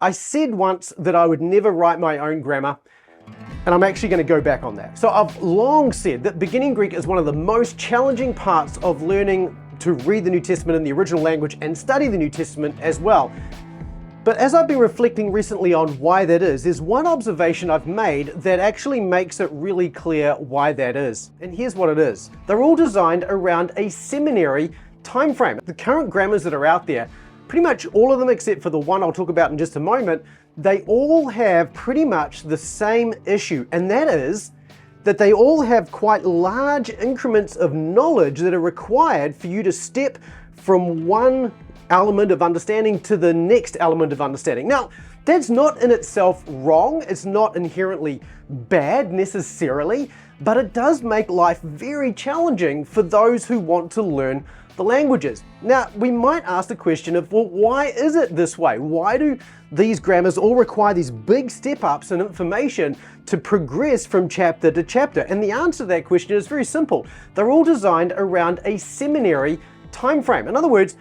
I said once that I would never write my own grammar, and I'm actually going to go back on that. So I've long said that beginning Greek is one of the most challenging parts of learning to read the New Testament in the original language and study the New Testament as well. But as I've been reflecting recently on why that is, there's one observation I've made that actually makes it really clear why that is. And here's what it is. They're all designed around a seminary time frame. The current grammars that are out there, pretty much all of them except for the one I'll talk about in just a moment, they all have pretty much the same issue, and that is that they all have quite large increments of knowledge that are required for you to step from one element of understanding to the next element of understanding. Now, that's not in itself wrong, it's not inherently bad necessarily, but it does make life very challenging for those who want to learn the languages. Now, we might ask the question of, well, why is it this way? Why do these grammars all require these big step-ups in information to progress from chapter to chapter? And the answer to that question is very simple. They're all designed around a seminary time frame. In other words,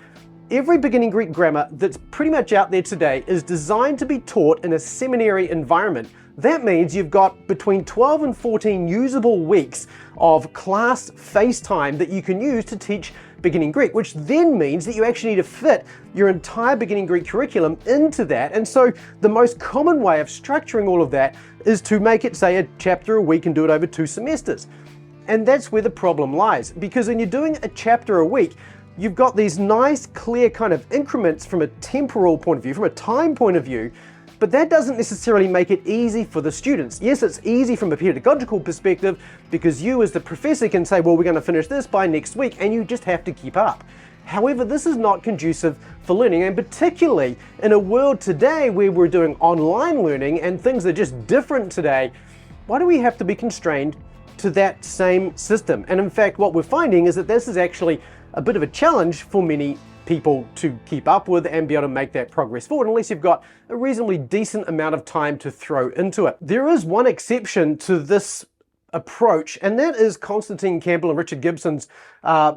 every beginning Greek grammar that's pretty much out there today is designed to be taught in a seminary environment. That means you've got between 12 and 14 usable weeks of class face time that you can use to teach beginning Greek, which then means that you actually need to fit your entire beginning Greek curriculum into that. And so the most common way of structuring all of that is to make it, say, a chapter a week and do it over 2 semesters. And that's where the problem lies, because when you're doing a chapter a week, you've got these nice, clear kind of increments from a temporal point of view, from a time point of view, but that doesn't necessarily make it easy for the students. Yes, it's easy from a pedagogical perspective because you as the professor can say, well, we're going to finish this by next week, and you just have to keep up. However, this is not conducive for learning, and particularly in a world today where we're doing online learning and things are just different today, why do we have to be constrained to that same system? And in fact, what we're finding is that this is actually a bit of a challenge for many people to keep up with and be able to make that progress forward unless you've got a reasonably decent amount of time to throw into it. There is one exception to this approach, and that is Constantine Campbell and Richard Gibson's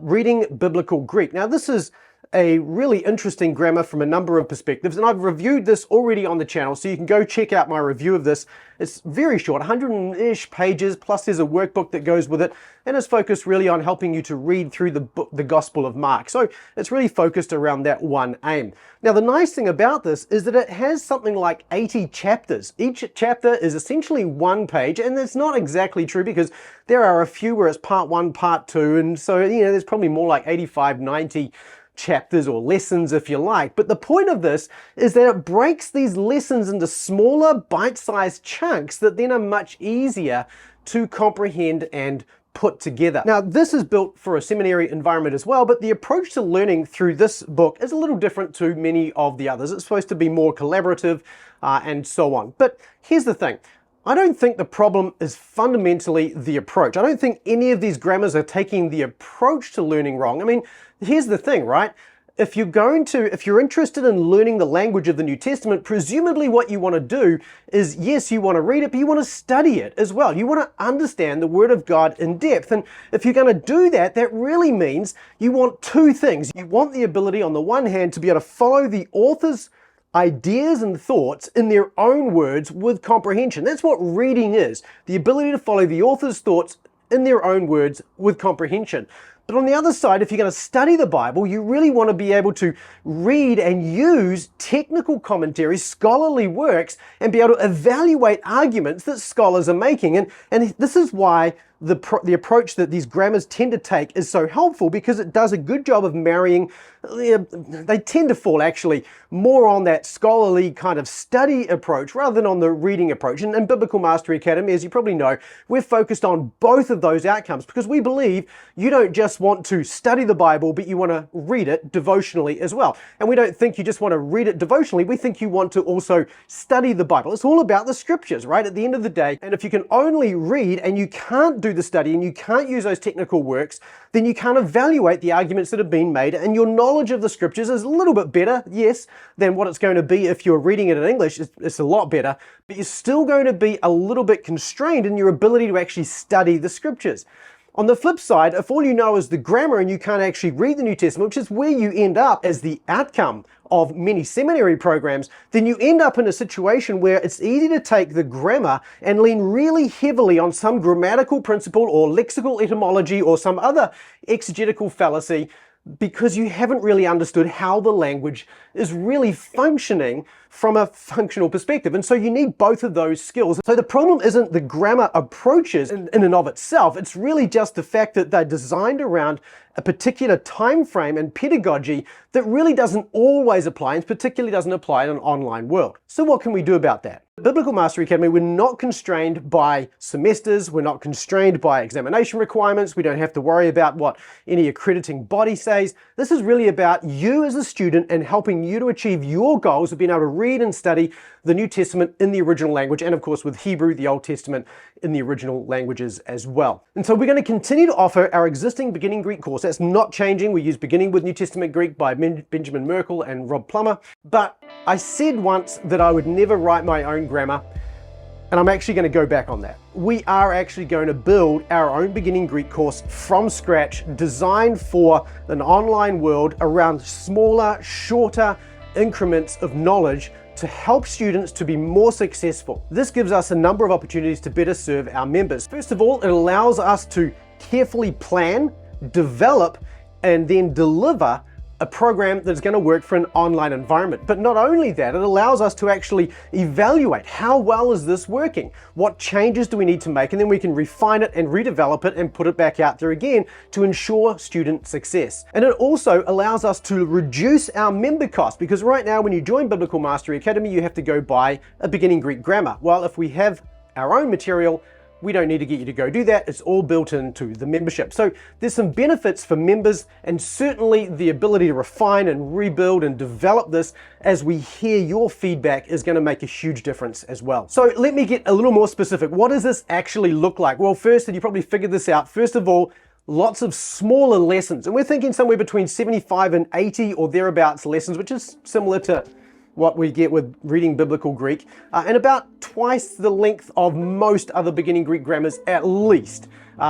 Reading Biblical Greek. Now, this is a really interesting grammar from a number of perspectives, and I've reviewed this already on the channel, so you can go check out my review of this. It's very short, 100-ish pages, plus there's a workbook that goes with it, and it's focused really on helping you to read through the book, the Gospel of Mark. So it's really focused around that one aim. Now, the nice thing about this is that it has something like 80 chapters. Each chapter is essentially one page, and that's not exactly true because there are a few where it's part 1, part 2, and so, there's probably more like 85, 90 chapters or lessons if you like. But the point of this is that it breaks these lessons into smaller bite-sized chunks that then are much easier to comprehend and put together. Now, this is built for a seminary environment as well, but the approach to learning through this book is a little different to many of the others. It's supposed to be more collaborative and so on. But here's the thing. I don't think the problem is fundamentally the approach. I don't think any of these grammars are taking the approach to learning wrong. I mean, here's the thing, right? If you're interested in learning the language of the New Testament, presumably what you want to do is, yes, you want to read it, but you want to study it as well. You want to understand the Word of God in depth. And if you're going to do that, that really means you want 2 things. You want the ability, on the one hand, to be able to follow the author's ideas and thoughts in their own words with comprehension. That's what reading is, the ability to follow the author's thoughts in their own words with comprehension. But on the other side, if you're going to study the Bible, you really want to be able to read and use technical commentaries, scholarly works, and be able to evaluate arguments that scholars are making. And this is why the approach that these grammars tend to take is so helpful, because it does a good job of marrying. They tend to fall actually more on that scholarly kind of study approach rather than on the reading approach. And in Biblical Mastery Academy, as you probably know, we're focused on both of those outcomes because we believe you don't just want to study the Bible, but you want to read it devotionally as well. And we don't think you just want to read it devotionally. We think you want to also study the Bible. It's all about the scriptures, right? At the end of the day. And if you can only read and you can't do the study and you can't use those technical works, then you can't evaluate the arguments that have been made, and your knowledge of the scriptures is a little bit better, yes, than what it's going to be if you're reading it in English. It's a lot better, but you're still going to be a little bit constrained in your ability to actually study the scriptures. On the flip side, if all you know is the grammar and you can't actually read the New Testament, which is where you end up as the outcome of many seminary programs, then you end up in a situation where it's easy to take the grammar and lean really heavily on some grammatical principle or lexical etymology or some other exegetical fallacy, because you haven't really understood how the language is really functioning from a functional perspective. And so you need both of those skills. So the problem isn't the grammar approaches in and of itself. It's really just the fact that they're designed around a particular time frame and pedagogy that really doesn't always apply, and particularly doesn't apply in an online world. So what can we do about that? At Biblical Mastery Academy, we're not constrained by semesters, we're not constrained by examination requirements, we don't have to worry about what any accrediting body says. This is really about you as a student and helping you to achieve your goals of being able to read and study the New Testament in the original language, and of course with Hebrew, the Old Testament, in the original languages as well. And so we're going to continue to offer our existing Beginning Greek course. That's not changing. We use Beginning with New Testament Greek by Benjamin Merkle and Rob Plummer. But I said once that I would never write my own grammar, and I'm actually going to go back on that. We are actually going to build our own Beginning Greek course from scratch, designed for an online world around smaller, shorter increments of knowledge to help students to be more successful. This gives us a number of opportunities to better serve our members. First of all, it allows us to carefully plan, develop, and then deliver a program that's going to work for an online environment. But not only that, it allows us to actually evaluate how well is this working? What changes do we need to make? And then we can refine it and redevelop it and put it back out there again to ensure student success. And it also allows us to reduce our member cost, because right now when you join Biblical Mastery Academy, you have to go buy a Beginning Greek grammar. Well, if we have our own material, we don't need to get you to go do that. It's all built into the membership. So there's some benefits for members, and certainly the ability to refine and rebuild and develop this as we hear your feedback is going to make a huge difference as well. So let me get a little more specific. What does this actually look like? Well, first, and you probably figured this out, first of all, lots of smaller lessons. And we're thinking somewhere between 75 and 80 or thereabouts lessons, which is similar to what we get with reading Biblical Greek, and about twice the length of most other Beginning Greek grammars at least.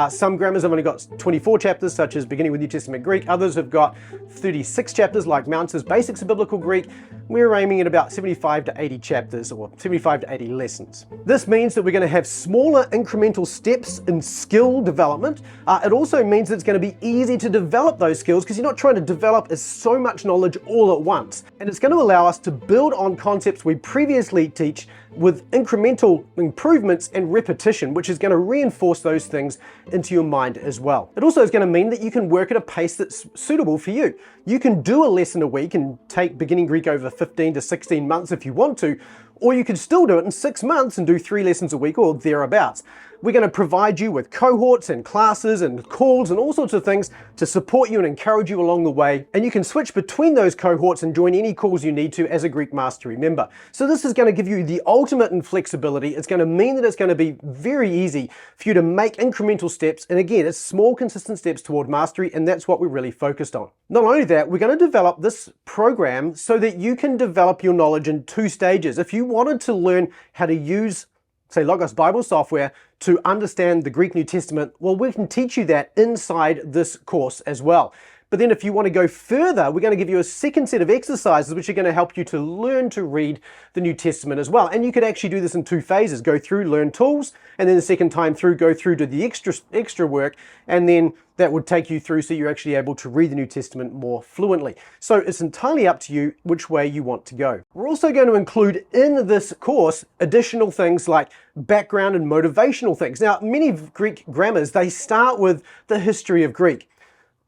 Some grammars have only got 24 chapters, such as Beginning with New Testament Greek. Others have got 36 chapters, like Mounce's Basics of Biblical Greek. We're aiming at about 75 to 80 chapters, or 75 to 80 lessons. This means that we're going to have smaller incremental steps in skill development. It also means that it's going to be easy to develop those skills, because you're not trying to develop so much knowledge all at once. And it's going to allow us to build on concepts we previously teach with incremental improvements and repetition, which is going to reinforce those things into your mind as well. It also is going to mean that you can work at a pace that's suitable for you. You can do a lesson a week and take Beginning Greek over 15 to 16 months if you want to, or you could still do it in 6 months and do 3 lessons a week or thereabouts. We're going to provide you with cohorts and classes and calls and all sorts of things to support you and encourage you along the way. And you can switch between those cohorts and join any calls you need to as a Greek Mastery member. So this is going to give you the ultimate in flexibility. It's going to mean that it's going to be very easy for you to make incremental steps. And again, it's small, consistent steps toward mastery, and that's what we're really focused on. Not only that, we're going to develop this program so that you can develop your knowledge in 2 stages. If you wanted to learn how to use, say, Logos Bible software to understand the Greek New Testament, well, we can teach you that inside this course as well. But then if you want to go further, we're going to give you a second set of exercises which are going to help you to learn to read the New Testament as well. And you could actually do this in 2 phases. Go through, learn tools, and then the second time through, go through to the extra work, and then that would take you through so you're actually able to read the New Testament more fluently. So it's entirely up to you which way you want to go. We're also going to include in this course additional things like background and motivational things. Now, many Greek grammars, they start with the history of Greek.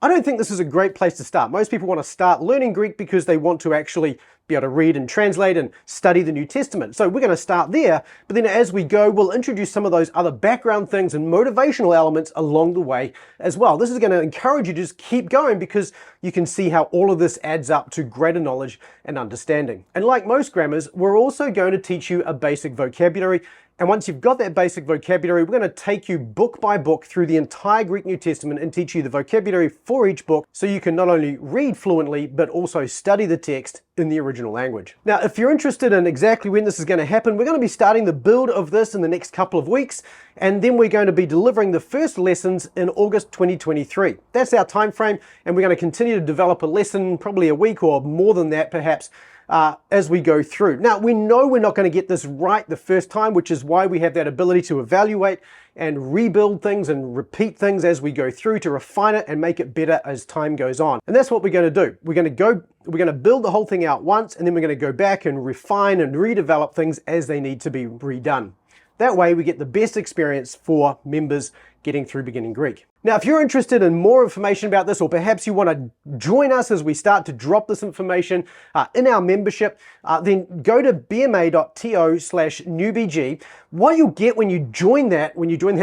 I don't think this is a great place to start. Most people want to start learning Greek because they want to actually be able to read and translate and study the New Testament. So we're going to start there, but then as we go, we'll introduce some of those other background things and motivational elements along the way as well. This is going to encourage you to just keep going, because you can see how all of this adds up to greater knowledge and understanding. And like most grammars, we're also going to teach you a basic vocabulary. And once you've got that basic vocabulary, we're going to take you book by book through the entire Greek New Testament and teach you the vocabulary for each book, so you can not only read fluently, but also study the text in the original language. Now, if you're interested in exactly when this is going to happen, we're going to be starting the build of this in the next couple of weeks, and then we're going to be delivering the first lessons in August 2023. That's our time frame, and we're going to continue to develop a lesson, probably a week or more than that perhaps, as we go through. Now, we know we're not going to get this right the first time, which is why we have that ability to evaluate and rebuild things and repeat things as we go through to refine it and make it better as time goes on. And that's what we're going to do. We're going to build the whole thing out once, and then we're going to go back and refine and redevelop things as they need to be redone. That way we get the best experience for members getting through Beginning Greek. Now, if you're interested in more information about this, or perhaps you want to join us as we start to drop this information in our membership, then go to bma.to/newbg. What you'll get when you join that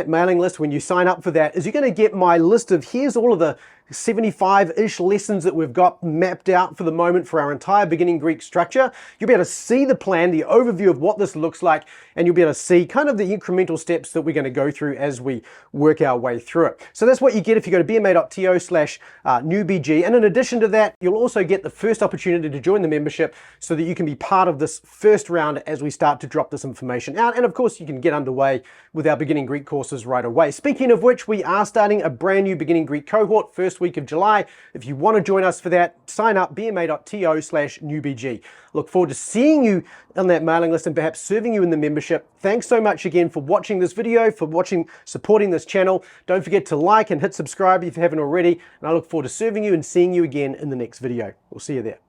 mailing list, when you sign up for that, is you're going to get my list of here's all of the 75-ish lessons that we've got mapped out for the moment for our entire Beginning Greek structure. You'll be able to see the plan, the overview of what this looks like, and you'll be able to see kind of the incremental steps that we're going to go through as we work our way through it. So that's what you get if you go to bma.to/newbg. And in addition to that, you'll also get the first opportunity to join the membership so that you can be part of this first round as we start to drop this information out. And of course, you can get underway with our Beginning Greek courses right away. Speaking of which, we are starting a brand new Beginning Greek cohort first week of July. If you want to join us for that, sign up bma.to/newbg. Look forward to seeing you on that mailing list and perhaps serving you in the membership. Thanks so much again for watching this video, for supporting this channel. Don't forget to like and hit subscribe if you haven't already, and I look forward to serving you and seeing you again in the next video. We'll see you there.